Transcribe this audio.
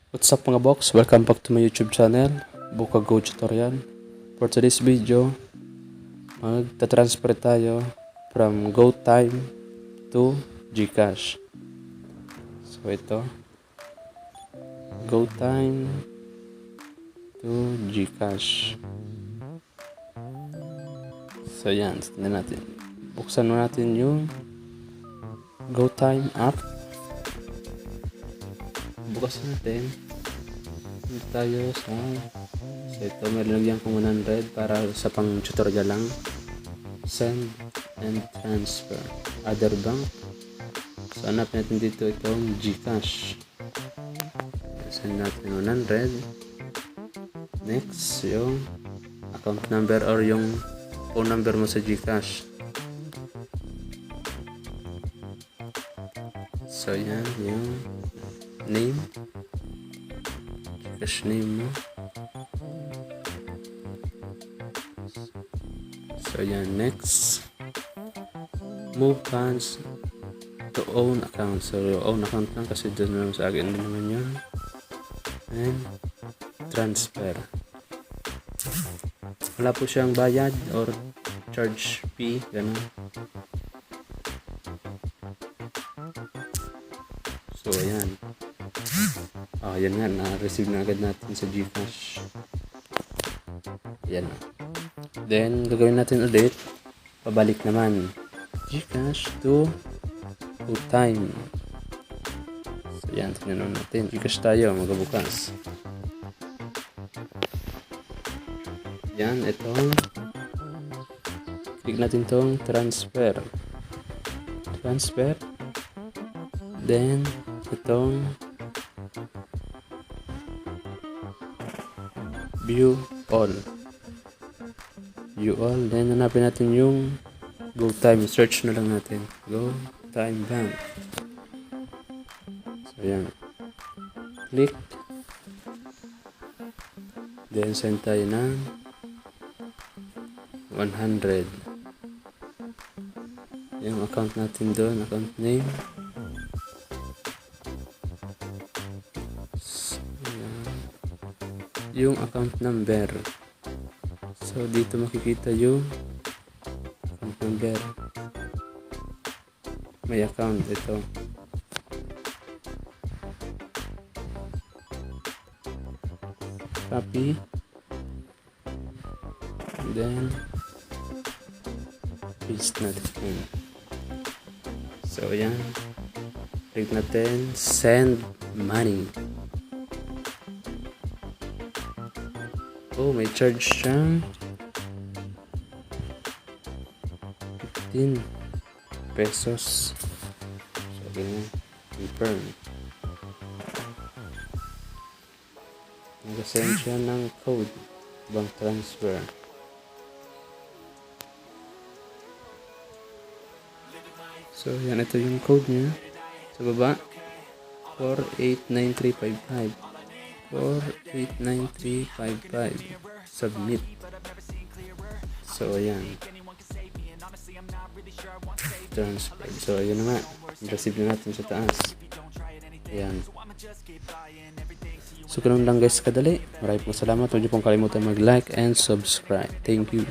What's up mga box? Welcome back to my YouTube channel, BUKAG GOTutorial. For today's video, magta-transfer tayo from GoTyme to Gcash. So ito, GoTyme to Gcash. So yan, tingnan natin. Buksan mo natin yung GoTyme app. Bukas natin tayo sa ito, may nilagyan kong 100 para sa pang tutorial lang. Send and transfer other bank. So hanap natin dito itong Gcash. Send natin 100. Next, yung account number or yung phone number mo sa Gcash. So yan yung name, Gcash name mo. So yan, next, move funds to own account. So yung own account lang kasi doon naman sa akin din naman yun. And transfer. Wala po siyang bayad or charge fee, ganun. So ayan. Ayan nga, na-receive na agad natin sa Gcash. Ayan na. Then, gagawin natin ulit. Pabalik naman. Gcash to GoTyme. So, ayan. Tignan natin. Gcash tayo. Magabukas. Ayan. Itong click natin itong transfer. Transfer. Then, itong view all. View all. Then, hanapin natin yung GoTyme. Search na lang natin. GoTyme Bank. So, yan. Click. Then, send tayo ng 100. Yung account natin doon. Account name. Yung account number. So dito makikita yung account number. May account ito. Copy. And then paste natin. So yan. Click natin send money. Oh, may charge siyang 15 pesos. So, ganyan. Confirm. Nag-send siya ng code. Bank transfer. So, yan. Ito yung code niya. Sa baba. 489355. 489355. Submit. So ayan, transfer. So ayan na nga, receive na natin sa taas. Ayan. So ganun lang guys kadali. Maraming salamat. Huwag niyo pong kalimutan mag-like and subscribe. Thank you.